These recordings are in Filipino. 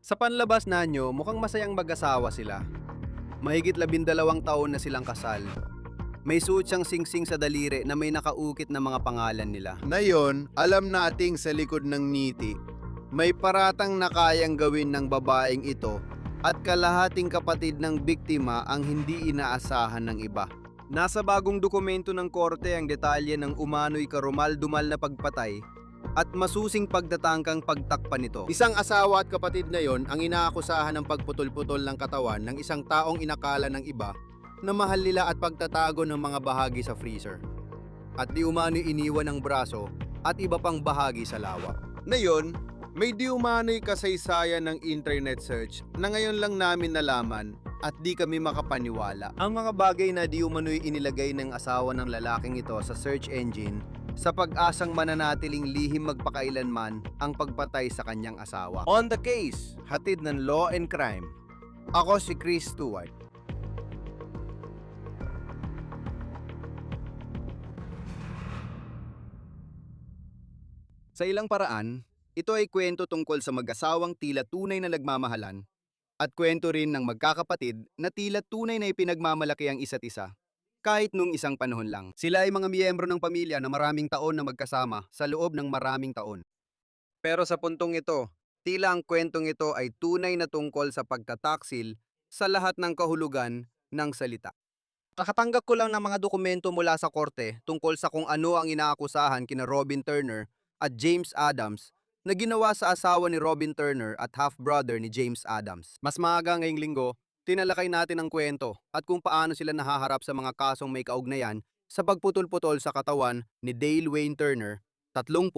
Sa panlabas nanyo, mukhang masayang mag-asawa sila. Mahigit 12 taon na silang kasal. May suot siyang singsing sa daliri na may nakaukit na mga pangalan nila. Ngayon, alam nating sa likod ng ngiti, may paratang na kayang gawin ng babaeng ito at kalahating kapatid ng biktima ang hindi inaasahan ng iba. Nasa bagong dokumento ng korte ang detalye ng umano'y karumal-dumal na pagpatay at masusing pagtatangkang pagtakpan nito. Isang asawa at kapatid na yon ang inaakusahan ng pagputol-putol ng katawan ng isang taong inakala ng iba na mahal nila at pagtatago ng mga bahagi sa freezer. At di umano'y iniwan ng braso at iba pang bahagi sa lawa. Ngayon, may di umano'y kasaysayan ng internet search na ngayon lang namin nalaman at di kami makapaniwala. Ang mga bagay na di umano'y inilagay ng asawa ng lalaking ito sa search engine sa pag-asang mananatiling lihim magpakailanman ang pagpatay sa kanyang asawa. On the case, hatid ng Law and Crime. Ako si Chris Stewart. Sa ilang paraan, ito ay kwento tungkol sa mag-asawang tila tunay na nagmamahalan at kwento rin ng magkakapatid na tila tunay na ipinagmamalaki ang isa't isa. Kahit nung isang panahon lang, sila ay mga miyembro ng pamilya na maraming taon na magkasama sa loob ng maraming taon. Pero sa puntong ito, tila ang kwentong ito ay tunay na tungkol sa pagtataksil sa lahat ng kahulugan ng salita. Nakatanggap ko lang ng mga dokumento mula sa korte tungkol sa kung ano ang inaakusahan kina Robin Turner at James Adams na ginawa sa asawa ni Robin Turner at half-brother ni James Adams. Mas maaga ngayong linggo, tinalakay natin ang kwento at kung paano sila nahaharap sa mga kasong may kaugnayan sa pagputol-putol sa katawan ni Dale Wayne Turner, 38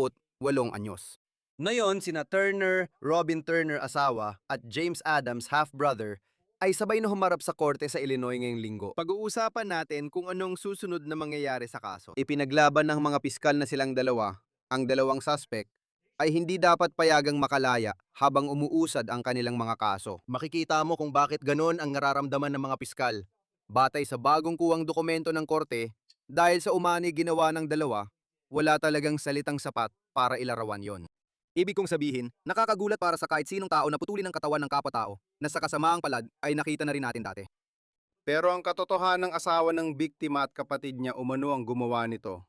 anyos. Ngayon, sina Turner, Robin Turner asawa at James Adams half-brother ay sabay na humarap sa korte sa Illinois ngayong linggo. Pag-uusapan natin kung anong susunod na mangyayari sa kaso. Ipinaglaban ng mga piskal na silang dalawa, ang dalawang suspect, ay hindi dapat payagang makalaya habang umuusad ang kanilang mga kaso. Makikita mo kung bakit ganon ang nararamdaman ng mga piskal. Batay sa bagong kuwang dokumento ng korte, dahil sa umani ginawa ng dalawa, wala talagang salitang sapat para ilarawan yon. Ibig kong sabihin, nakakagulat para sa kahit sinong tao na putulin ang katawan ng kapwa-tao na sa kasamaang palad ay nakita na rin natin dati. Pero ang katotohanan ng asawa ng biktima at kapatid niya umano ang gumawa nito.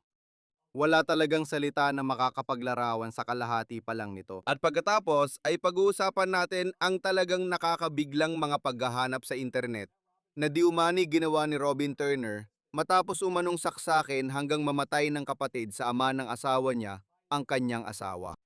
Wala talagang salita na makakapaglarawan sa kalahati pa lang nito. At pagkatapos ay pag-uusapan natin ang talagang nakakabiglang mga paghahanap sa internet na di umani ginawa ni Robin Turner matapos umanong saksakin hanggang mamatay ng kapatid sa ama ng asawa niya ang kanyang asawa.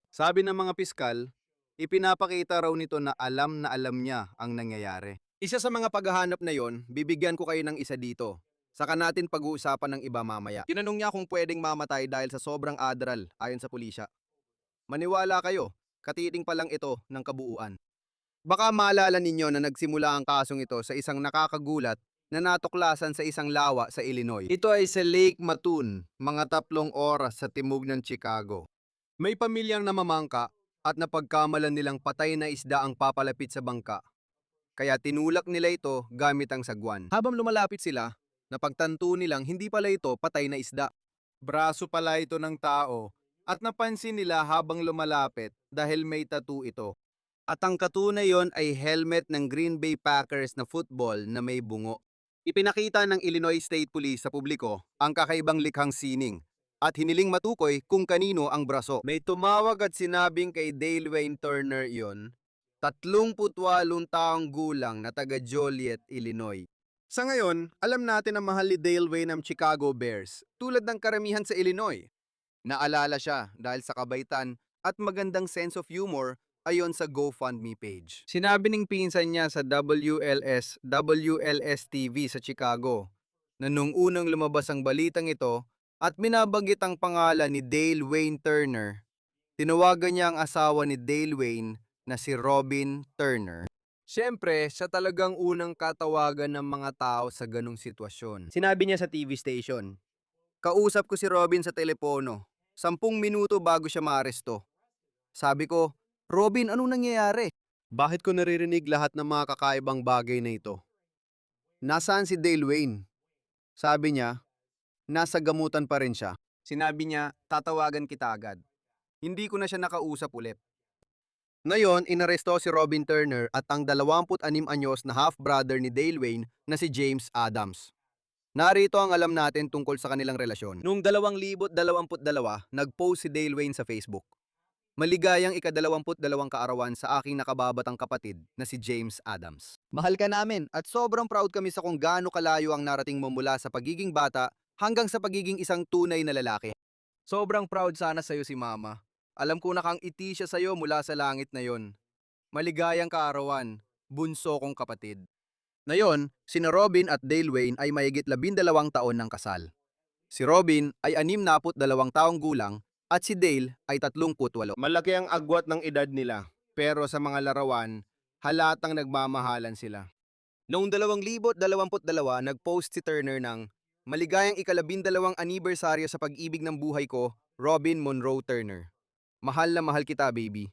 Sabi ng mga piskal, ipinapakita raw nito na alam niya ang nangyayari. Isa sa mga paghahanap na yon, bibigyan ko kayo ng isa dito. Saka natin pag-uusapan ng iba mamaya. Tinanong niya kung pwedeng mamatay dahil sa sobrang adral ayon sa pulisya. Maniwala kayo, katiting pa lang ito ng kabuuan. Baka maalala ninyo na nagsimula ang kasong ito sa isang nakakagulat na natuklasan sa isang lawa sa Illinois. Ito ay sa Lake Mattoon, mga 3 oras sa timog ng Chicago. May pamilyang namamangka at napagkamalan nilang patay na isda ang papalapit sa bangka. Kaya tinulak nila ito gamit ang sagwan. Habang lumalapit sila, napagtanto nilang hindi pala ito patay na isda. Braso pala ito ng tao at napansin nila habang lumalapit dahil may tattoo ito. At ang katunay yon ay helmet ng Green Bay Packers na football na may bungo. Ipinakita ng Illinois State Police sa publiko ang kakaibang likhang sining at hiniling matukoy kung kanino ang braso. May tumawag at sinabing kay Dale Wayne Turner yon, 38 taong gulang na taga Joliet, Illinois. Sa ngayon, alam natin na mahal ni Dale Wayne ang Chicago Bears, tulad ng karamihan sa Illinois. Naalala siya dahil sa kabaitan at magandang sense of humor ayon sa GoFundMe page. Sinabi ng pinsan niya sa WLS TV sa Chicago na nung unang lumabas ang balitang ito at binabanggit ang pangalan ni Dale Wayne Turner, tinawagan niya ang asawa ni Dale Wayne na si Robin Turner. Siyempre, siya talagang unang katawagan ng mga tao sa ganong sitwasyon. Sinabi niya sa TV station, "Kausap ko si Robin sa telepono, 10 minuto bago siya maaresto. Sabi ko, Robin, anong nangyayari? Bakit ko naririnig lahat ng mga kakaibang bagay na ito? Nasaan si Dale Wayne?" Sabi niya, nasa gamutan pa rin siya. Sinabi niya, tatawagan kita agad. Hindi ko na siya nakausap ulit. Ngayon, inaresto si Robin Turner at ang 26 anyos na half-brother ni Dale Wayne na si James Adams. Narito ang alam natin tungkol sa kanilang relasyon. Noong 2022, nag-post si Dale Wayne sa Facebook. Maligayang ika-22 kaarawan sa aking nakababatang kapatid na si James Adams. Mahal ka namin at sobrang proud kami sa kung gaano kalayo ang narating mo mula sa pagiging bata hanggang sa pagiging isang tunay na lalaki. Sobrang proud sana sa'yo si Mama. Alam ko nakangiti siya sa'yo mula sa langit na yon. Maligayang kaarawan, bunso kong kapatid. Ngayon, sina Robin at Dale Wayne ay mahigit 12 taon ng kasal. Si Robin ay 62 taong gulang at si Dale ay 38. Malaki ang agwat ng edad nila, pero sa mga larawan, halatang nagmamahalan sila. Noong 2022, nag-post si Turner ng maligayang ika-12 anibersaryo sa pag-ibig ng buhay ko, Robin Monroe Turner. Mahal na mahal kita, baby.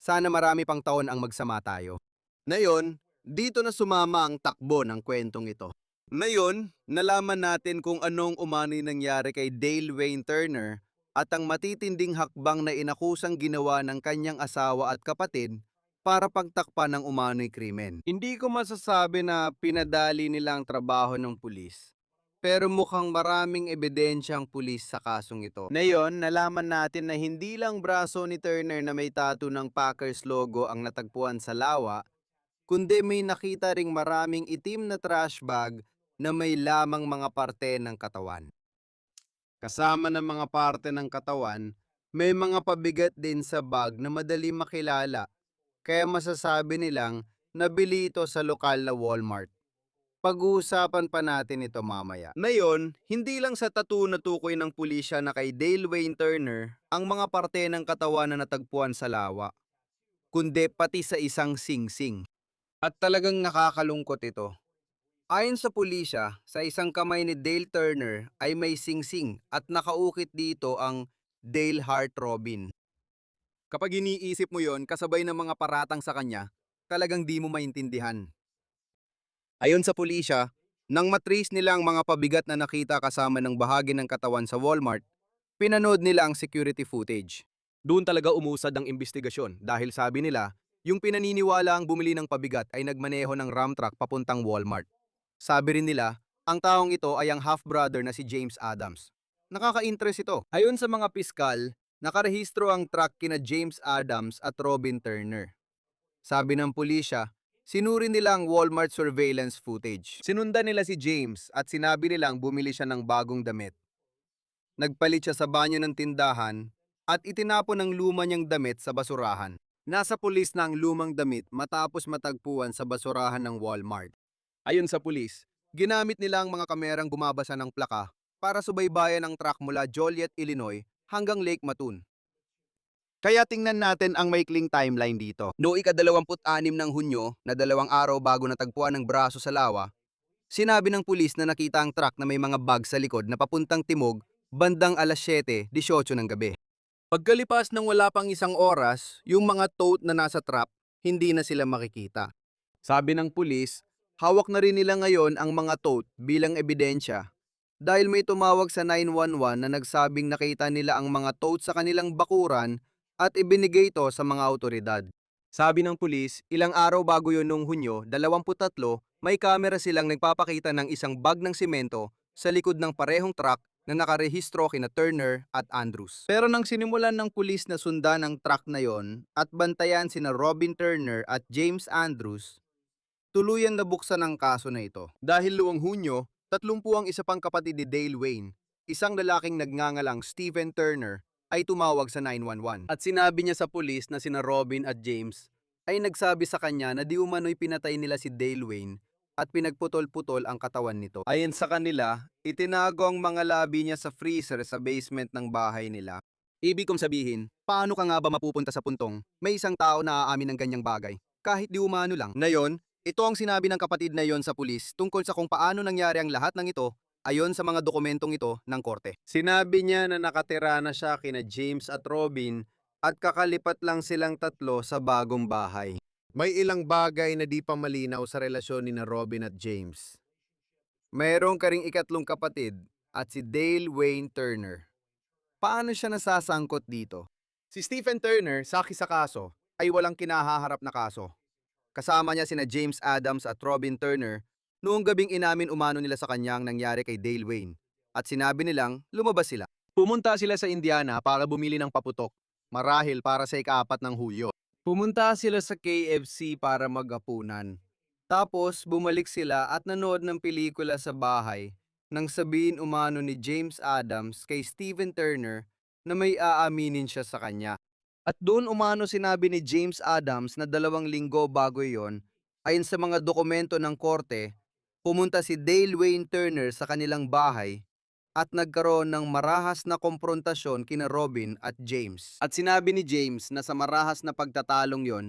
Sana marami pang taon ang magsama tayo. Ngayon, dito na sumama ang takbo ng kwentong ito. Ngayon, nalaman natin kung anong umano'y nangyari kay Dale Wayne Turner at ang matitinding hakbang na inakusang ginawa ng kanyang asawa at kapatid para pagtakpan ng umano'y krimen. Hindi ko masasabi na pinadali nila ang trabaho ng pulis. Pero mukhang maraming ebidensya ang pulis sa kasong ito. Ngayon, nalaman natin na hindi lang braso ni Turner na may tattoo ng Packers logo ang natagpuan sa lawa, kundi may nakita ring maraming itim na trash bag na may lamang mga parte ng katawan. Kasama ng mga parte ng katawan, may mga pabigat din sa bag na madali makilala, kaya masasabi nilang nabili ito sa lokal na Walmart. Pag-uusapan pa natin ito mamaya. Ngayon, hindi lang sa tattoo natukoy ng pulisya na kay Dale Wayne Turner ang mga parte ng katawan na natagpuan sa lawa, kundi pati sa isang singsing. At talagang nakakalungkot ito. Ayon sa pulisya, sa isang kamay ni Dale Turner ay may singsing at nakaukit dito ang Dale Heart Robin. Kapag iniisip mo yon kasabay ng mga paratang sa kanya, talagang di mo maintindihan. Ayon sa pulisya, nang matrace nila ang mga pabigat na nakita kasama ng bahagi ng katawan sa Walmart, pinanood nila ang security footage. Doon talaga umusad ang investigasyon dahil sabi nila, yung pinaniniwala ang bumili ng pabigat ay nagmaneho ng ram truck papuntang Walmart. Sabi rin nila, ang taong ito ay ang half-brother na si James Adams. Nakaka-interest ito. Ayon sa mga piskal, nakarehistro ang truck kina James Adams at Robin Turner. Sabi ng pulisya, sinuri nila ang Walmart surveillance footage. Sinundan nila si James at sinabi nilang bumili siya ng bagong damit. Nagpalit siya sa banyo ng tindahan at itinapon ang luma niyang damit sa basurahan. Nasa pulis na ang lumang damit matapos matagpuan sa basurahan ng Walmart. Ayon sa pulis, ginamit nila ang mga kamerang bumabasa ng plaka para subaybayan ang truck mula Joliet, Illinois hanggang Lake Matun. Kaya tingnan natin ang maikling timeline dito. Noong ika-26 ng Hunyo, na 2 araw bago natagpuan ng braso sa lawa, sinabi ng pulis na nakita ang truck na may mga bag sa likod na papuntang timog bandang alas 7:18 ng gabi. Pagkalipas ng wala pang isang oras, yung mga tote na nasa truck, hindi na sila makikita. Sabi ng pulis, hawak na rin nila ngayon ang mga tote bilang ebidensya dahil may tumawag sa 911 na nagsabing nakita nila ang mga tote sa kanilang bakuran at ibinigay ito sa mga autoridad. Sabi ng pulis, ilang araw bago yun noong Hunyo, 23, may kamera silang nagpapakita ng isang bag ng simento sa likod ng parehong truck na nakarehistro kina Turner at Andrews. Pero nang sinimulan ng pulis na sundan ang truck na yon at bantayan sina Robin Turner at James Andrews, tuluyan na buksan ang kaso na ito. Dahil luwang Hunyo, 30 ang isa pang kapatid ni Dale Wayne, isang lalaking nagngangalang Stephen Turner, ay tumawag sa 911. At sinabi niya sa pulis na sina Robin at James ay nagsabi sa kanya na di umano'y pinatay nila si Dale Wayne at pinagputol-putol ang katawan nito. Ayon sa kanila, itinago ang mga labi niya sa freezer sa basement ng bahay nila. Ibig kong sabihin, paano ka nga ba mapupunta sa puntong may isang tao na aamin ng ganyang bagay? Kahit di umano lang. Ngayon, ito ang sinabi ng kapatid na yon sa pulis tungkol sa kung paano nangyari ang lahat ng ito ayon sa mga dokumentong ito ng korte. Sinabi niya na nakatira na siya kina James at Robin at kakalipat lang silang tatlo sa bagong bahay. May ilang bagay na di pa malinaw sa relasyon ni na Robin at James. Mayroong karing ikatlong kapatid at si Dale Wayne Turner. Paano siya nasasangkot dito? Si Stephen Turner, saki sa kaso, ay walang kinahaharap na kaso. Kasama niya sina James Adams at Robin Turner noong gabing inamin umano nila sa kanya ang nangyari kay Dale Wayne at sinabi nilang lumabas sila. Pumunta sila sa Indiana para bumili ng paputok, marahil para sa ika-4 ng Hulyo. Pumunta sila sa KFC para maghapunan. Tapos bumalik sila at nanood ng pelikula sa bahay nang sabihin umano ni James Adams kay Stephen Turner na may aaminin siya sa kanya. At doon umano sinabi ni James Adams na 2 linggo bago iyon, ayon sa mga dokumento ng korte, pumunta si Dale Wayne Turner sa kanilang bahay at nagkaroon ng marahas na komprontasyon kina Robin at James. At sinabi ni James na sa marahas na pagtatalong yon,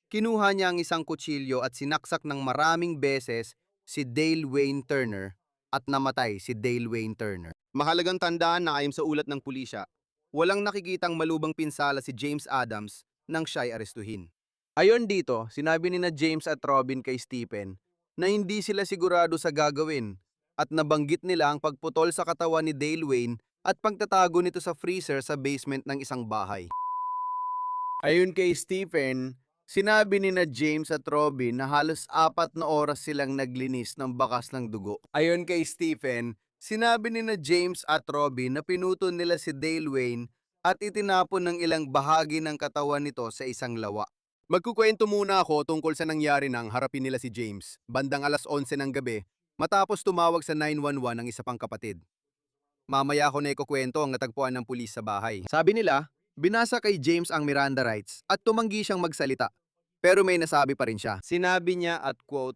kinuha niya ang isang kutsilyo at sinaksak ng maraming beses si Dale Wayne Turner at namatay si Dale Wayne Turner. Mahalagang tandaan na ayon sa ulat ng pulisya, walang nakikitang malubang pinsala si James Adams nang siya'y arestuhin. Ayon dito, sinabi ni na James at Robin kay Stephen na hindi sila sigurado sa gagawin at nabanggit nila ang pagputol sa katawan ni Dale Wayne at pagtatago nito sa freezer sa basement ng isang bahay. Ayon kay Stephen, sinabi ni na James at Robin na halos 4 na oras silang naglinis ng bakas ng dugo. Ayon kay Stephen, sinabi ni na James at Robin na pinuto nila si Dale Wayne at itinapon ng ilang bahagi ng katawan nito sa isang lawa. Magkukwento muna ako tungkol sa nangyari nang harapin nila si James, bandang 11:00 ng gabi, matapos tumawag sa 911 ng isa pang kapatid. Mamaya ako na ikukwento ang natagpuan ng pulis sa bahay. Sabi nila, binasa kay James ang Miranda rights at tumanggi siyang magsalita. Pero may nasabi pa rin siya. Sinabi niya at quote,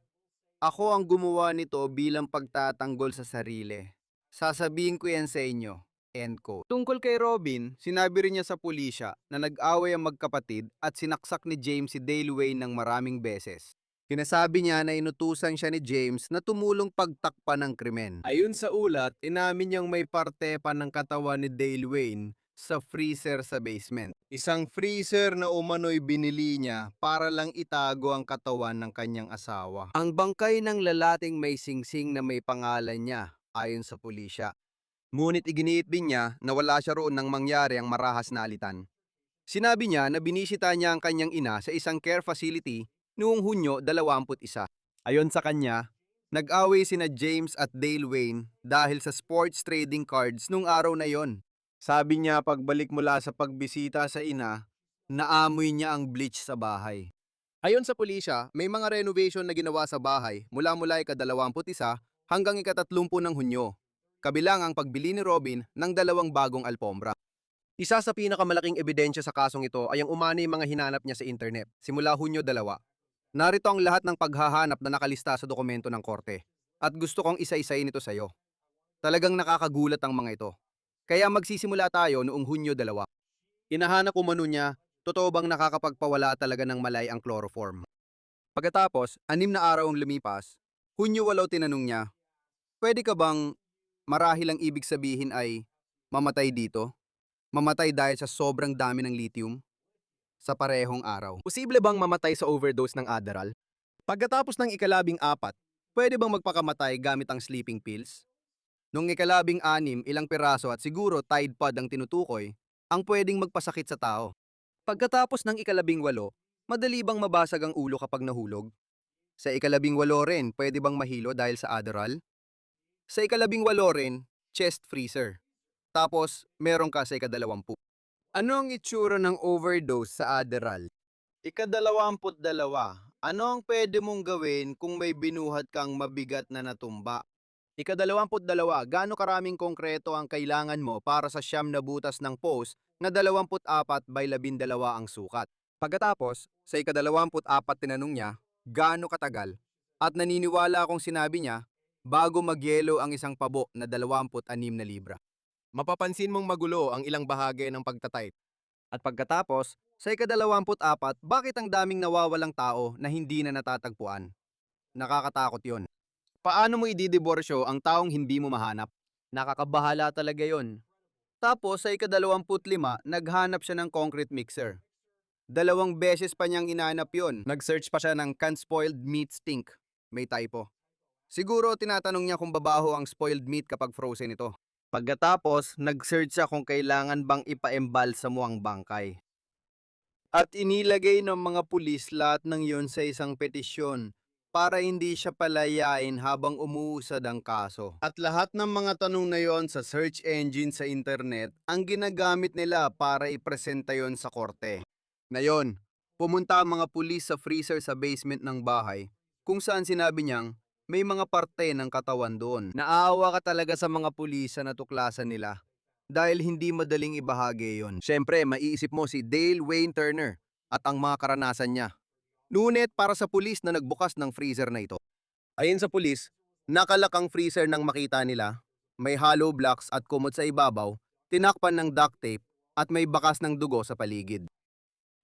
"Ako ang gumawa nito bilang pagtatanggol sa sarili. Sasabihin ko yan sa inyo." End quote. Tungkol kay Robin, sinabi rin niya sa pulisya na nag-away ang magkapatid at sinaksak ni James si Dale Wayne ng maraming beses. Kinasabi niya na inutusan siya ni James na tumulong pagtakpan ng krimen. Ayon sa ulat, inamin niyang may parte pa ng katawan ni Dale Wayne sa freezer sa basement. Isang freezer na umano'y binili niya para lang itago ang katawan ng kanyang asawa. Ang bangkay ng lalaking may singsing na may pangalan niya, ayon sa pulisya. Ngunit iginiit din niya na wala siya roon nang mangyari ang marahas na alitan. Sinabi niya na binisita niya ang kanyang ina sa isang care facility noong Hunyo 21. Ayon sa kanya, nag-away sina James at Dale Wayne dahil sa sports trading cards nung araw na yon. Sabi niya pagbalik mula sa pagbisita sa ina, naamoy niya ang bleach sa bahay. Ayon sa pulisya, may mga renovation na ginawa sa bahay mula ika-21 hanggang ika-30 ng Hunyo. Kabilang ang pagbili ni Robin ng 2 bagong alpombra. Isa sa pinakamalaking ebidensya sa kasong ito ay ang umano'y mga hinanap niya sa internet simula Hunyo 2. Narito ang lahat ng paghahanap na nakalista sa dokumento ng korte at gusto kong isa-isayin ito sa iyo. Talagang nakakagulat ang mga ito. Kaya magsisimula tayo noong Hunyo 2. Inahanap umano niya, totoo bang nakakapagpawala talaga ng malay ang chloroform. Pagkatapos, 6 na araw ang lumipas, Hunyo 8 tinanong niya, pwede ka bang marahil ang ibig sabihin ay mamatay dito? Mamatay dahil sa sobrang dami ng lithium? Sa parehong araw. Posible bang mamatay sa overdose ng Adderall? Pagkatapos ng ika-14, pwede bang magpakamatay gamit ang sleeping pills? Nung ika-16, ilang piraso at siguro Tide Pod ang tinutukoy, ang pwedeng magpasakit sa tao. Pagkatapos ng ika-18, madali bang mabasag ang ulo kapag nahulog? Sa ika-18 rin, pwede bang mahilo dahil sa Adderall? Sa ika-18 rin, chest freezer. Tapos, meron ka sa ika-20. Ano ang itsura ng overdose sa Adderall? Ika-22, ano ang pwede mong gawin kung may binuhat kang mabigat na natumba? Ika-22, gaano karaming konkreto ang kailangan mo para sa 9 na butas ng post na 24 by 12 ang sukat? Pagkatapos, sa ika-24 tinanong niya, gaano katagal? At naniniwala akong sinabi niya, bago magyelo ang isang pabo na 26 na libra. Mapapansin mong magulo ang ilang bahagi ng pagtatype. At pagkatapos, sa ika-24, bakit ang daming nawawalang tao na hindi na natatagpuan? Nakakatakot yon. Paano mo ididiborsyo ang taong hindi mo mahanap? Nakakabahala talaga yon. Tapos sa ika-25, naghanap siya ng concrete mixer. 2 beses pa niyang inanap yon. Nag-search pa siya ng can spoiled meat stink. May typo. Siguro tinatanong niya kung babaho ang spoiled meat kapag frozen ito. Pagkatapos, nag-search siya kung kailangan bang ipa-embalsamo ang bangkay. At inilagay ng mga pulis lahat ng yon sa isang petisyon para hindi siya palayain habang umuusad ang kaso. At lahat ng mga tanong na yon sa search engine sa internet ang ginagamit nila para ipresenta yon sa korte. Ngayon, pumunta ang mga pulis sa freezer sa basement ng bahay kung saan sinabi niyang may mga parte ng katawan doon. Naaawa ka talaga sa mga pulis sa natuklasan nila dahil hindi madaling ibahagi yon. Siyempre, maiisip mo si Dale Wayne Turner at ang mga karanasan niya. Ngunit para sa pulis na nagbukas ng freezer na ito. Ayon sa pulis, nakalakang freezer nang makita nila, may hollow blocks at kumot sa ibabaw, tinakpan ng duct tape at may bakas ng dugo sa paligid.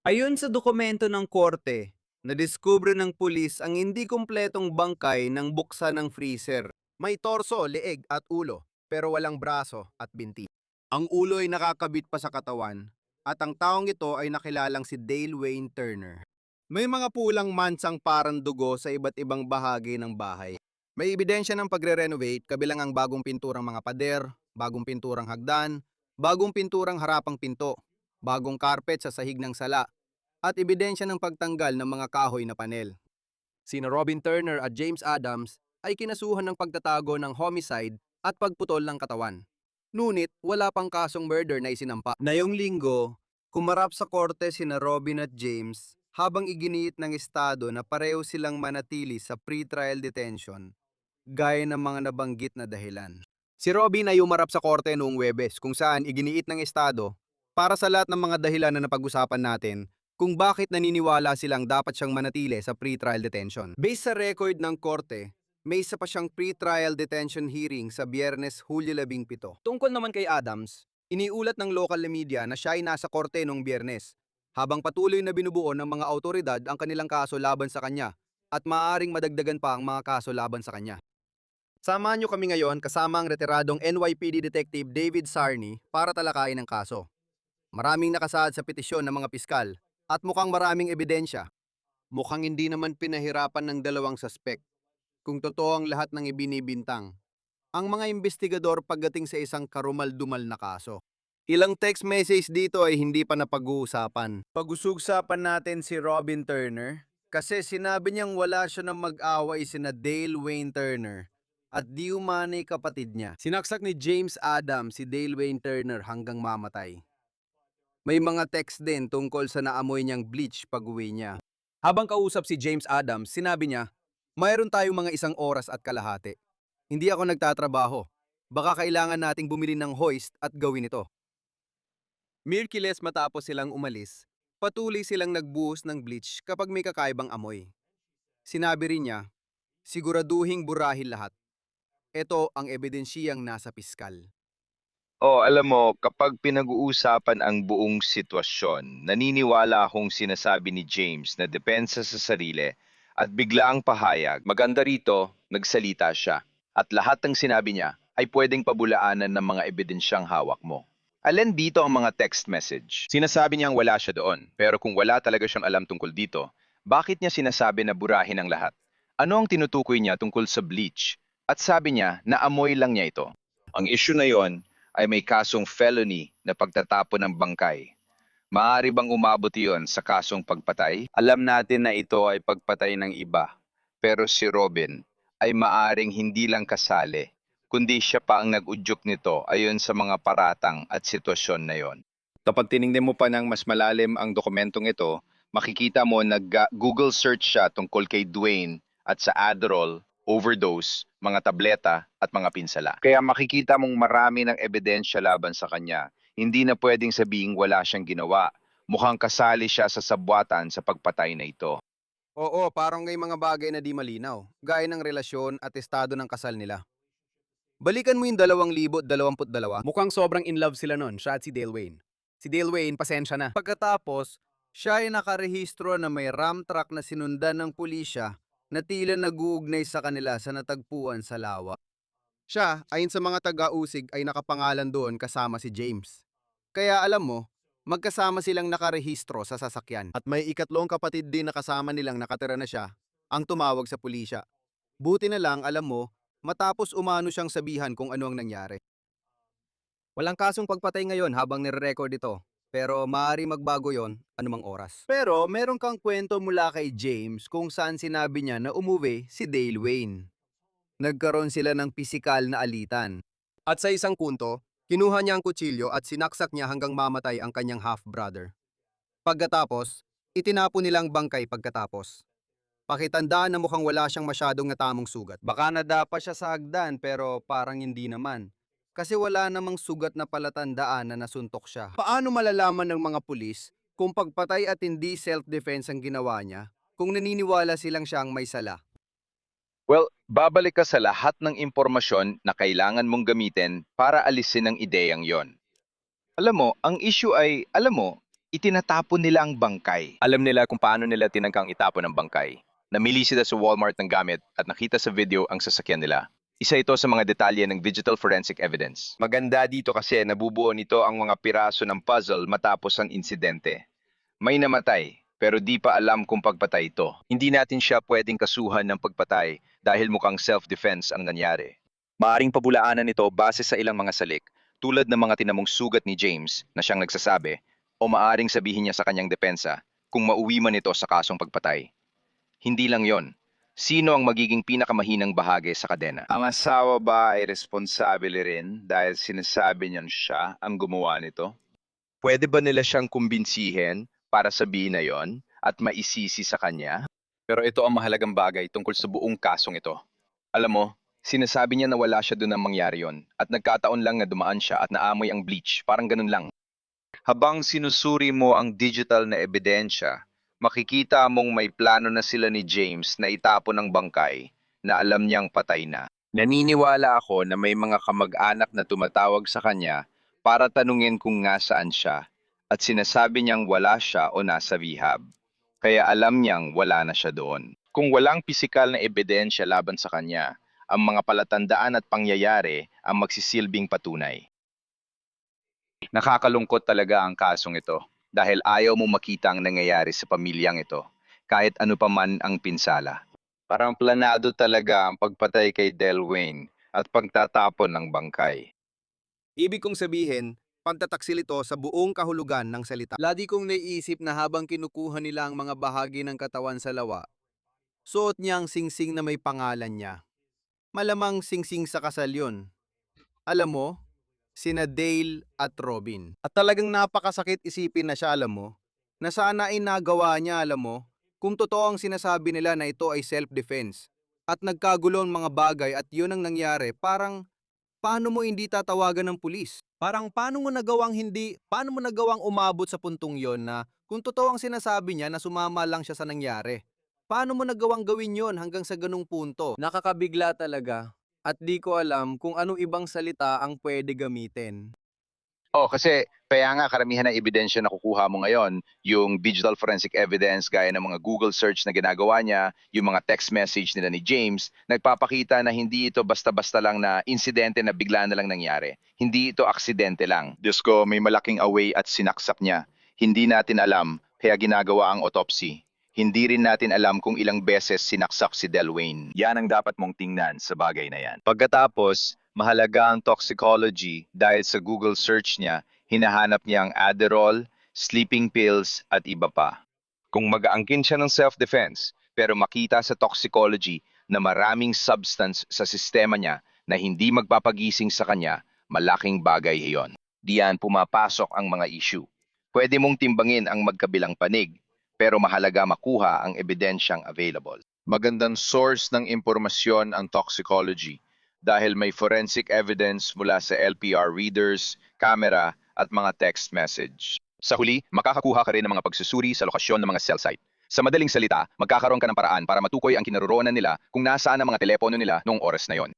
Ayon sa dokumento ng korte, nadiskubre ng pulis ang hindi kumpletong bangkay ng buksan ng freezer. May torso, leeg at ulo, pero walang braso at binti. Ang ulo ay nakakabit pa sa katawan at ang taong ito ay nakilalang si Dale Wayne Turner. May mga pulang mansang parang dugo sa iba't ibang bahagi ng bahay. May ebidensya ng pagre-renovate kabilang ang bagong pinturang mga pader, bagong pinturang hagdan, bagong pinturang harapang pinto, bagong carpet sa sahig ng sala, at ebidensya ng pagtanggal ng mga kahoy na panel. Sina Robin Turner at James Adams ay kinasuhan ng pagtatago ng homicide at pagputol ng katawan. Ngunit wala pang kasong murder na isinampa. Ngayong linggo, kumarap sa korte sina Robin at James habang iginiit ng estado na pareho silang manatili sa pre-trial detention gaya ng mga nabanggit na dahilan. Si Robin ay umarap sa korte noong Huwebes kung saan iginiit ng estado para sa lahat ng mga dahilan na napag-usapan natin kung bakit naniniwala silang dapat siyang manatili sa pre-trial detention. Based sa record ng korte, may isa pa siyang pre-trial detention hearing sa Biyernes, Hulyo 17. Tungkol naman kay Adams, iniulat ng local media na siya ay nasa korte noong Biyernes, habang patuloy na binubuo ng mga autoridad ang kanilang kaso laban sa kanya at maaaring madagdagan pa ang mga kaso laban sa kanya. Samahan niyo kami ngayon kasama ang retiradong NYPD Detective David Sarney para talakayin ang kaso. Maraming nakasaad sa petisyon ng mga piskal at mukhang maraming ebidensya. Mukhang hindi naman pinahirapan ng dalawang suspect kung totoo ang lahat ng ibinibintang ang mga investigador pagdating sa isang karumal-dumal na kaso. Ilang text message dito ay hindi pa napag-uusapan. Pag-usugsapan natin si Robin Turner kasi sinabi niyang wala siya na mag-away sina Dale Wayne Turner at di umano'y kapatid niya. Sinaksak ni James Adams si Dale Wayne Turner hanggang mamatay. May mga text din tungkol sa naamoy niyang bleach pag-uwi niya. Habang kausap si James Adams, sinabi niya, mayroon tayong mga 1 oras at kalahati. Hindi ako nagtatrabaho. Baka kailangan nating bumili ng hoist at gawin ito. Miraculous matapos silang umalis, patuloy silang nagbuhos ng bleach kapag may kakaibang amoy. Sinabi rin niya, siguraduhing burahin lahat. Ito ang ebidensyang nasa piskal. Oh, alam mo, kapag pinag-uusapan ang buong sitwasyon, naniniwala akong sinasabi ni James na depensa sa sarili at biglaang pahayag. Maganda rito, nagsalita siya. At lahat ng sinabi niya ay pwedeng pabulaanan ng mga ebidensyang hawak mo. Alin dito ang mga text message? Sinasabi niyang wala siya doon, pero kung wala talaga siyang alam tungkol dito, bakit niya sinasabi na burahin ang lahat? Ano ang tinutukoy niya tungkol sa bleach? At sabi niya na amoy lang niya ito. Ang issue na yon ay may kasong felony na pagtatapon ng bangkay. Maaari bang umabot iyon sa kasong pagpatay? Alam natin na ito ay pagpatay ng iba, pero si Robin ay maaring hindi lang kasali, kundi siya pa ang nag-udyok nito ayon sa mga paratang at sitwasyon na yon. Kapag tinignan mo pa ng mas malalim ang dokumentong ito, makikita mo nag-Google search siya tungkol kay Dwayne at sa Adderall, overdose, mga tableta at mga pinsala. Kaya makikita mong marami ng ebidensya laban sa kanya. Hindi na pwedeng sabihing wala siyang ginawa. Mukhang kasali siya sa sabwatan sa pagpatay na ito. Oo, parang may mga bagay na di malinaw, gaya ng relasyon at estado ng kasal nila. Balikan mo yung 2022, mukhang sobrang in love sila nun, siya at si Dale Wayne. Si Dale Wayne, pasensya na. Pagkatapos, siya ay nakarehistro na may ram truck na sinundan ng pulisya na tila nag-uugnay sa kanila sa natagpuan sa lawa. Siya, ayon sa mga taga-usig, ay nakapangalan doon kasama si James. Kaya alam mo, magkasama silang nakarehistro sa sasakyan. At may ikatlong kapatid din na kasama nilang nakatira na siya, ang tumawag sa pulisya. Buti na lang, alam mo, matapos umano siyang sabihan kung ano ang nangyari. Walang kasong pagpatay ngayon habang nire-record ito. Pero maaari magbago yon anumang oras. Pero meron kang kwento mula kay James kung saan sinabi niya na umuwi si Dale Wayne. Nagkaroon sila ng pisikal na alitan. At sa isang punto, kinuha niya ang kutsilyo at sinaksak niya hanggang mamatay ang kanyang half-brother. Pagkatapos, itinapon nilang bangkay pagkatapos. Pakitandaan na mukhang wala siyang masyadong natamong sugat. Baka nadapa siya sa hagdan pero parang hindi naman. Kasi wala namang sugat na palatandaan na nasuntok siya. Paano malalaman ng mga pulis kung pagpatay at hindi self-defense ang ginawa niya kung naniniwala silang siyang may sala? Well, babalik ka sa lahat ng impormasyon na kailangan mong gamitin para alisin ang ideyang yon. Alam mo, ang issue ay, itinatapon nila ang bangkay. Alam nila kung paano nila tinangkang itapon ang bangkay. Namili sila sa Walmart ng gamit at nakita sa video ang sasakyan nila. Isa ito sa mga detalye ng digital forensic evidence. Maganda dito kasi nabubuo nito ang mga piraso ng puzzle matapos ang insidente. May namatay, pero di pa alam kung pagpatay ito. Hindi natin siya pwedeng kasuhan ng pagpatay dahil mukhang self-defense ang nangyari. Maaring pabulaanan ito base sa ilang mga salik, tulad ng mga tinamong sugat ni James na siyang nagsasabi, o maaring sabihin niya sa kanyang depensa kung mauwi man ito sa kasong pagpatay. Hindi lang yon. Sino ang magiging pinakamahinang bahagi sa kadena? Ang asawa ba ay responsable rin dahil sinasabi niyan siya ang gumawa nito? Pwede ba nila siyang kumbinsihin para sabihin na yon at maisisi sa kanya? Pero ito ang mahalagang bagay tungkol sa buong kasong ito. Alam mo, sinasabi niya na wala siya doon nang mangyari yon at nagkataon lang na dumaan siya at naamoy ang bleach, parang ganun lang. Habang sinusuri mo ang digital na ebidensya, makikita mong may plano na sila ni James na itapon ng bangkay na alam niyang patay na. Naniniwala ako na may mga kamag-anak na tumatawag sa kanya para tanungin kung nasaan siya at sinasabi niyang wala siya o nasa rehab. Kaya alam niyang wala na siya doon. Kung walang pisikal na ebidensya laban sa kanya, ang mga palatandaan at pangyayari ang magsisilbing patunay. Nakakalungkot talaga ang kasong ito dahil ayaw mo makita ang nangyayari sa pamilyang ito, kahit ano pa man ang pinsala. Parang planado talaga ang pagpatay kay Del Wayne at pagtatapon ng bangkay. Ibig kong sabihin, pagtataksil ito sa buong kahulugan ng salita. Lagi kong naiisip na habang kinukuha nila ang mga bahagi ng katawan sa lawa, suot niya ang singsing na may pangalan niya. Malamang singsing sa kasal yun. Alam mo, sina Dale at Robin. At talagang napakasakit isipin na siya, alam mo, na sana ay nagawa niya, alam mo, kung totoo ang sinasabi nila na ito ay self-defense. At nagkagulo ang mga bagay at yun ang nangyari, parang paano mo hindi tatawagan ng pulis? Parang paano mo nagawang umabot sa puntong yon na kung totoo ang sinasabi niya na sumama lang siya sa nangyari? Paano mo nagawang gawin yon hanggang sa ganung punto? Nakakabigla talaga. At di ko alam kung anong ibang salita ang pwede gamitin. Kasi kaya nga karamihan ng ebidensya na kukuha mo ngayon, yung digital forensic evidence gaya ng mga Google search na ginagawa niya, yung mga text message nila ni James, nagpapakita na hindi ito basta-basta lang na insidente na bigla na lang nangyari. Hindi ito aksidente lang. Diyos ko, may malaking away at sinaksak niya. Hindi natin alam, kaya ginagawa ang autopsy. Hindi rin natin alam kung ilang beses sinaksak si Del Wayne. Yan ang dapat mong tingnan sa bagay na yan. Pagkatapos, mahalaga ang toxicology dahil sa Google search niya, hinahanap niya ang Adderall, sleeping pills at iba pa. Kung mag-aangkin siya ng self-defense, pero makita sa toxicology na maraming substance sa sistema niya na hindi magpapagising sa kanya, malaking bagay iyon. Diyan pumapasok ang mga issue. Pwede mong timbangin ang magkabilang panig, pero mahalaga makuha ang ebidensyang available. Magandang source ng impormasyon ang toxicology dahil may forensic evidence mula sa LPR readers, camera at mga text message. Sa huli, makakakuha ka rin ng mga pagsusuri sa lokasyon ng mga cell site. Sa madaling salita, magkakaroon ka ng paraan para matukoy ang kinaroroonan nila kung nasaan ang mga telepono nila noong oras na yon.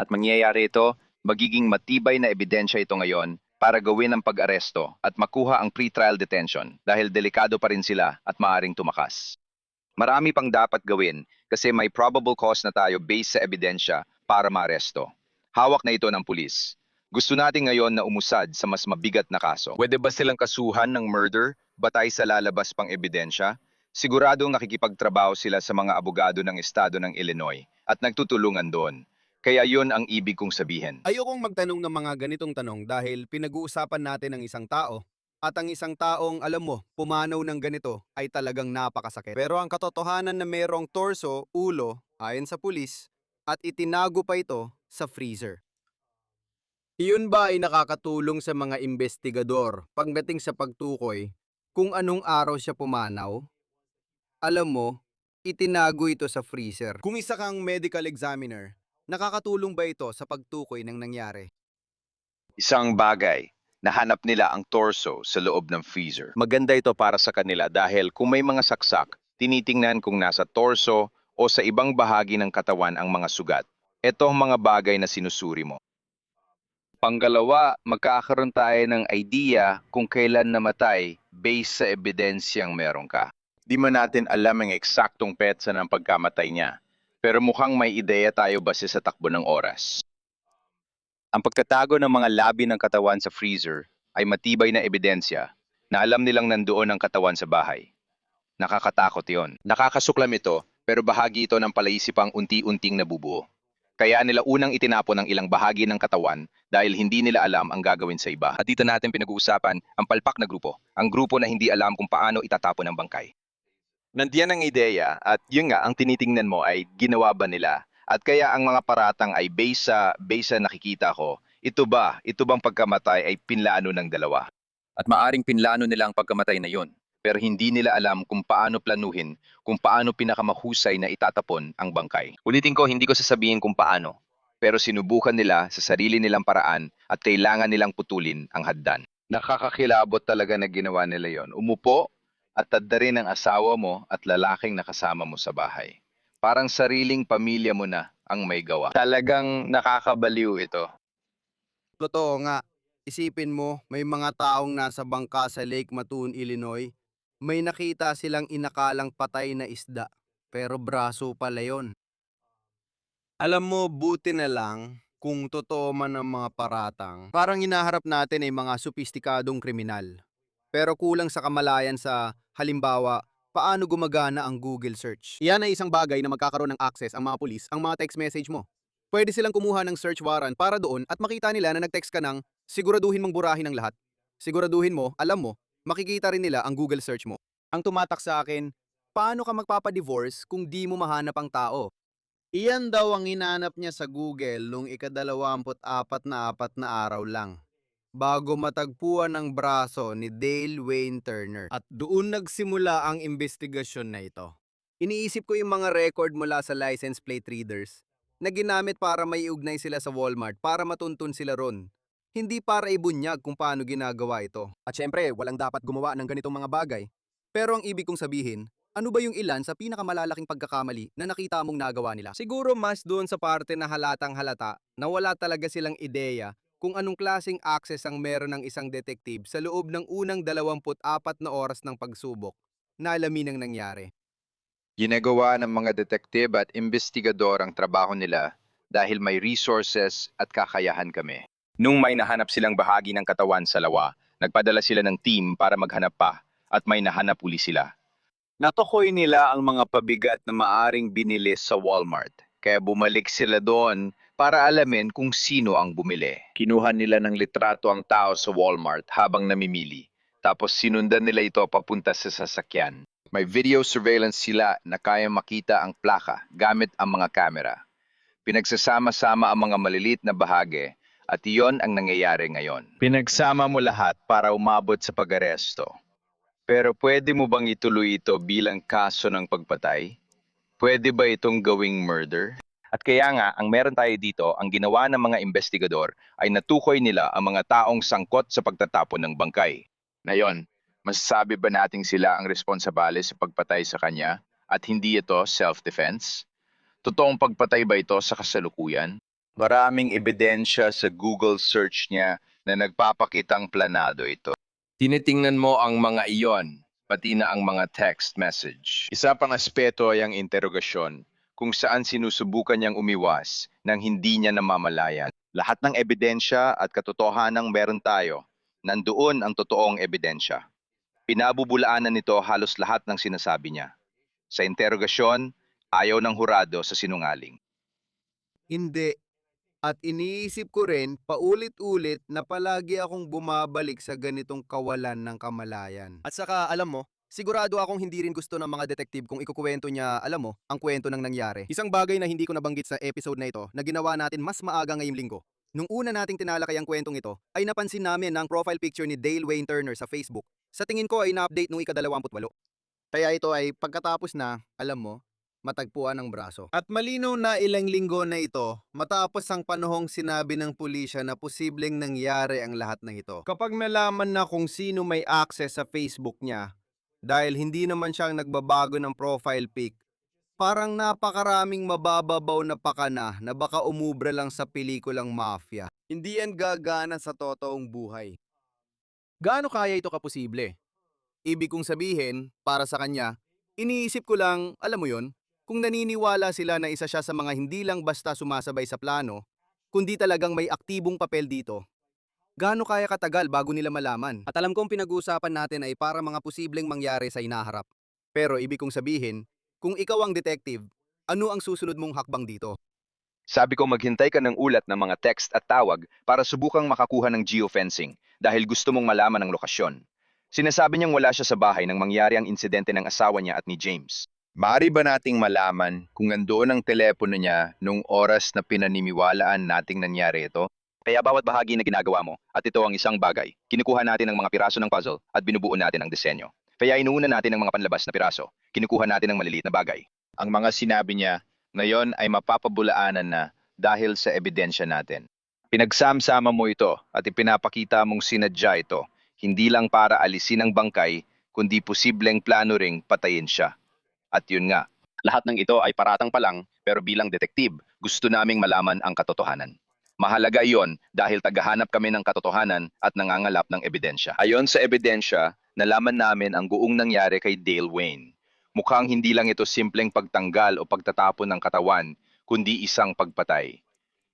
At mangyayari ito, magiging matibay na ebidensya ito ngayon para gawin ang pag-aresto at makuha ang pre-trial detention dahil delikado pa rin sila at maaring tumakas. Marami pang dapat gawin kasi may probable cause na tayo based sa ebidensya para maaresto. Hawak na ito ng pulis. Gusto natin ngayon na umusad sa mas mabigat na kaso. Pwede ba silang kasuhan ng murder batay sa lalabas pang ebidensya? Siguradong nakikipagtrabaho sila sa mga abogado ng estado ng Illinois at nagtutulungan doon. Kaya yon ang ibig kong sabihin. Ayokong magtanong ng mga ganitong tanong dahil pinag-uusapan natin ang isang tao. At ang isang taong, alam mo, pumanaw ng ganito ay talagang napakasakit. Pero ang katotohanan na mayroong torso, ulo, ayon sa pulis, at itinago pa ito sa freezer. Iyon ba ay nakakatulong sa mga investigador pagdating sa pagtukoy kung anong araw siya pumanaw? Alam mo, itinago ito sa freezer. Kung isa kang medical examiner, nakakatulong ba ito sa pagtukoy ng nangyari? Isang bagay, nahanap nila ang torso sa loob ng freezer. Maganda ito para sa kanila dahil kung may mga saksak, tinitingnan kung nasa torso o sa ibang bahagi ng katawan ang mga sugat. Ito ang mga bagay na sinusuri mo. Pangalawa, magkakaroon tayo ng idea kung kailan namatay based sa ebidensyang meron ka. Di man natin alam ang eksaktong petsa ng pagkamatay niya, pero mukhang may ideya tayo base sa takbo ng oras. Ang pagtatago ng mga labi ng katawan sa freezer ay matibay na ebidensya na alam nilang nandoon ang katawan sa bahay. Nakakatakot yon. Nakakasuklam ito, pero bahagi ito ng palaisipang unti-unting nabubuo. Kaya nila unang itinapon ang ilang bahagi ng katawan dahil hindi nila alam ang gagawin sa iba. At dito natin pinag-uusapan ang palpak na grupo, ang grupo na hindi alam kung paano itatapon ang bangkay. Nandiyan ang ideya at yun nga ang tinitingnan mo ay ginawa ba nila? At kaya ang mga paratang ay base sa nakikita ko, ito bang pagkamatay ay pinlano ng dalawa? At maaring pinlano nila ang pagkamatay na yon, pero hindi nila alam kung paano planuhin, kung paano pinakamahusay na itatapon ang bangkay. Ulitin ko, hindi ko sasabihin kung paano, pero sinubukan nila sa sarili nilang paraan at kailangan nilang putulin ang haddan. Nakakakilabot talaga na ginawa nila yon. Umupo at taddarin ang asawa mo at lalaking nakasama mo sa bahay. Parang sariling pamilya mo na ang may gawa. Talagang nakakabaliw ito. Totoo nga, isipin mo, may mga taong nasa bangka sa Lake Mattoon, Illinois. May nakita silang inakalang patay na isda, pero braso pala yon. Alam mo, buti na lang kung totoo man ang mga paratang. Parang hinaharap natin ay mga sopistikadong kriminal. Pero kulang sa kamalayan sa, halimbawa, paano gumagana ang Google search. Iyan ay isang bagay na magkakaroon ng access ang mga pulis, ang mga text message mo. Pwede silang kumuha ng search warrant para doon at makita nila na nag-text ka ng siguraduhin mong burahin ang lahat. Siguraduhin mo, alam mo, makikita rin nila ang Google search mo. Ang tumatak sa akin, paano ka magpapadivorce kung di mo mahanap ang tao? Iyan daw ang hinanap niya sa Google nung ika-24 na araw lang, bago matagpuan ang braso ni Dale Wayne Turner. At doon nagsimula ang investigasyon na ito. Iniisip ko yung mga record mula sa license plate readers na ginamit para may ugnay sila sa Walmart para matuntun sila ron. Hindi para ibunyag kung paano ginagawa ito. At syempre, walang dapat gumawa ng ganitong mga bagay. Pero ang ibig kong sabihin, ano ba yung ilan sa pinakamalalaking pagkakamali na nakita mong nagawa nila? Siguro mas doon sa parte na halatang halata na wala talaga silang ideya kung anong klaseng access ang meron ng isang detective sa loob ng unang 24 na oras ng pagsubok na alamin ang nangyari. Ginagawa ng mga detektibo at investigador ang trabaho nila dahil may resources at kakayahan kami. Nung may nahanap silang bahagi ng katawan sa lawa, nagpadala sila ng team para maghanap pa at may nahanap uli sila. Natukoy nila ang mga pabigat na maaring binili sa Walmart, kaya bumalik sila doon para alamin kung sino ang bumili. Kinuha nila ng litrato ang tao sa Walmart habang namimili, tapos sinundan nila ito papunta sa sasakyan. May video surveillance sila na kaya makita ang plaka gamit ang mga kamera. Pinagsasama-sama ang mga maliliit na bahagi at iyon ang nangyayari ngayon. Pinagsama mo lahat para umabot sa pag-aresto. Pero pwede mo bang ituloy ito bilang kaso ng pagpatay? Pwede ba itong gawing murder? At kaya nga, ang meron tayo dito, ang ginawa ng mga investigador ay natukoy nila ang mga taong sangkot sa pagtatapon ng bangkay. Ngayon, masasabi ba nating sila ang responsable sa pagpatay sa kanya at hindi ito self-defense? Totoong pagpatay ba ito sa kasalukuyan? Maraming ebidensya sa Google search niya na nagpapakitang planado ito. Tinitingnan mo ang mga iyon, pati na ang mga text message. Isa pang aspeto ay ang interogasyon, kung saan sinusubukan niyang umiwas nang hindi niya namamalayan. Lahat ng ebidensya at katotohanang meron tayo, nandoon ang totoong ebidensya. Pinabubulaanan nito halos lahat ng sinasabi niya. Sa interogasyon, ayaw ng hurado sa sinungaling. Hindi. At iniisip ko rin paulit-ulit na palagi akong bumabalik sa ganitong kawalan ng kamalayan. At saka, alam mo, sigurado akong hindi rin gusto ng mga detective kung ikukuwento niya, alam mo, ang kwento ng nangyari. Isang bagay na hindi ko nabanggit sa episode na ito na ginawa natin mas maaga ngayong linggo. Nung una nating tinalakay ang kwentong ito, ay napansin namin na ang profile picture ni Dale Wayne Turner sa Facebook. Sa tingin ko ay na-update nung ika-28. Kaya ito ay pagkatapos na, alam mo, matagpuan ang braso. At malinaw na ilang linggo na ito matapos ang panahong sinabi ng pulisya na posibleng nangyari ang lahat ng ito. Kapag nalaman na kung sino may access sa Facebook niya, dahil hindi naman siyang nagbabago ng profile pic, parang napakaraming mabababaw na pakana na baka umubra lang sa pelikulang mafia. Hindi yan gagana sa totoong buhay. Gaano kaya ito kaposible? Ibig kong sabihin, para sa kanya, iniisip ko lang, alam mo yon, kung naniniwala sila na isa siya sa mga hindi lang basta sumasabay sa plano, kundi talagang may aktibong papel dito. Gaano kaya katagal bago nila malaman? At alam kong pinag-uusapan natin ay para mga posibleng mangyari sa inaharap. Pero ibig kong sabihin, kung ikaw ang detective, ano ang susunod mong hakbang dito? Sabi ko maghintay ka ng ulat ng mga text at tawag para subukang makakuha ng geofencing dahil gusto mong malaman ang lokasyon. Sinasabi niyang wala siya sa bahay nang mangyari ang insidente ng asawa niya at ni James. Maaari ba nating malaman kung nandoon ang telepono niya nung oras na pinaniniwalaan nating nangyari ito? Kaya bawat bahagi na ginagawa mo, at ito ang isang bagay, kinukuha natin ang mga piraso ng puzzle at binubuo natin ang disenyo. Kaya inuuna natin ang mga panlabas na piraso, kinukuha natin ang maliliit na bagay. Ang mga sinabi niya, ngayon ay mapapabulaanan na dahil sa ebidensya natin. Pinagsamsama mo ito at ipinapakita mong sinadya ito, hindi lang para alisin ang bangkay, kundi posibleng plano ring patayin siya. At yun nga, lahat ng ito ay paratang pa lang, pero bilang detektib, gusto naming malaman ang katotohanan. Mahalaga iyon dahil tagahanap kami ng katotohanan at nangangalap ng ebidensya. Ayon sa ebidensya, nalaman namin ang buong nangyari kay Dale Wayne. Mukhang hindi lang ito simpleng pagtanggal o pagtatapon ng katawan, kundi isang pagpatay.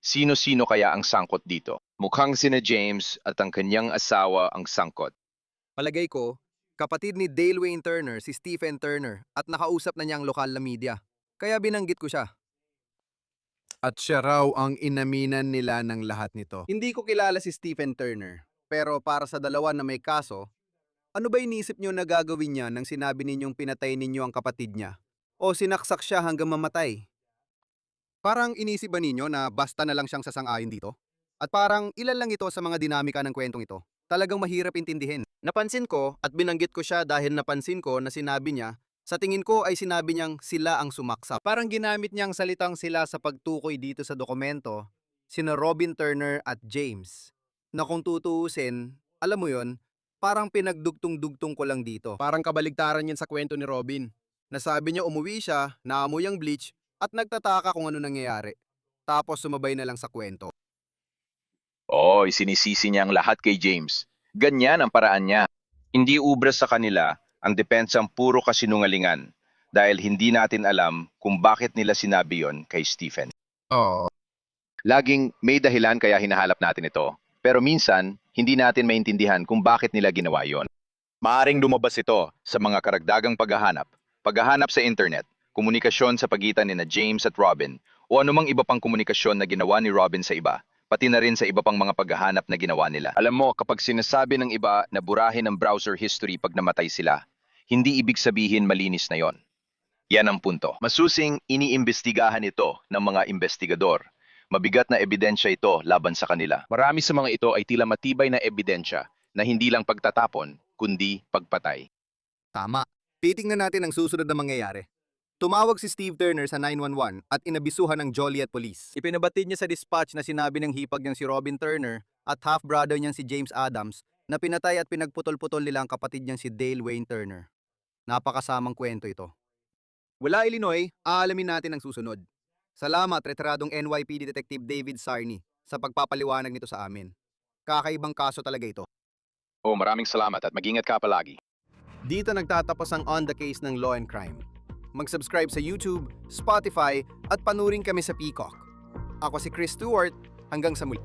Sino-sino kaya ang sangkot dito? Mukhang sina James at ang kanyang asawa ang sangkot. Palagay ko, kapatid ni Dale Wayne Turner si Stephen Turner at nakausap na niya ang lokal na media. Kaya binanggit ko siya. At siya raw ang inaminan nila ng lahat nito. Hindi ko kilala si Stephen Turner, pero para sa dalawa na may kaso, ano ba inisip niyo na gagawin niya nang sinabi ninyong pinatay ninyo ang kapatid niya? O sinaksak siya hanggang mamatay? Parang inisip ba ninyo na basta na lang siyang sasang-ayon dito? At parang ilan lang ito sa mga dinamika ng kwentong ito. Talagang mahirap intindihin. Napansin ko at binanggit ko siya dahil napansin ko na sinabi niya, sa tingin ko ay sinabi niyang sila ang sumaksak. Parang ginamit niyang salitang sila sa pagtukoy dito sa dokumento, sina Robin Turner at James. Na kung tutuusin, alam mo yon, parang pinagdugtong-dugtong ko lang dito. Parang kabaligtaran yan sa kwento ni Robin. Nasabi niya umuwi siya, naamoy ang bleach, at nagtataka kung ano nangyayari. Tapos sumabay na lang sa kwento. Oo, isinisisi niya ang lahat kay James. Ganyan ang paraan niya. Hindi ubra sa kanila ang depensang puro kasinungalingan dahil hindi natin alam kung bakit nila sinabi yon kay Stephen. Oo. Laging may dahilan kaya hinahalap natin ito. Pero minsan, hindi natin maintindihan kung bakit nila ginawa yon. Maaring lumabas ito sa mga karagdagang paghahanap sa internet, komunikasyon sa pagitan ni na James at Robin, o anumang iba pang komunikasyon na ginawa ni Robin sa iba, pati na rin sa iba pang mga paghahanap na ginawa nila. Alam mo, kapag sinasabi ng iba na burahin ang browser history pag namatay sila, hindi ibig sabihin malinis na yon. Yan ang punto. Masusing iniimbestigahan ito ng mga investigador. Mabigat na ebidensya ito laban sa kanila. Marami sa mga ito ay tila matibay na ebidensya na hindi lang pagtatapon, kundi pagpatay. Tama. Titingnan natin ang susunod na mangyayari. Tumawag si Steve Turner sa 911 at inabisuhan ng Joliet Police. Ipinabatid niya sa dispatch na sinabi ng hipag niyang si Robin Turner at half-brother niyang si James Adams na pinatay at pinagputol-putol nila ang kapatid niyang si Dale Wayne Turner. Napakasamang kwento ito. Wala Illinois, aalamin natin ang susunod. Salamat retiradong NYPD Detective David Sarney sa pagpapaliwanag nito sa amin. Kakaibang kaso talaga ito. Oh, maraming salamat at mag-ingat ka palagi. Dito nagtatapos ang On the Case ng Law and Crime. Mag-subscribe sa YouTube, Spotify at panurin kami sa Peacock. Ako si Chris Stewart, hanggang sa muli.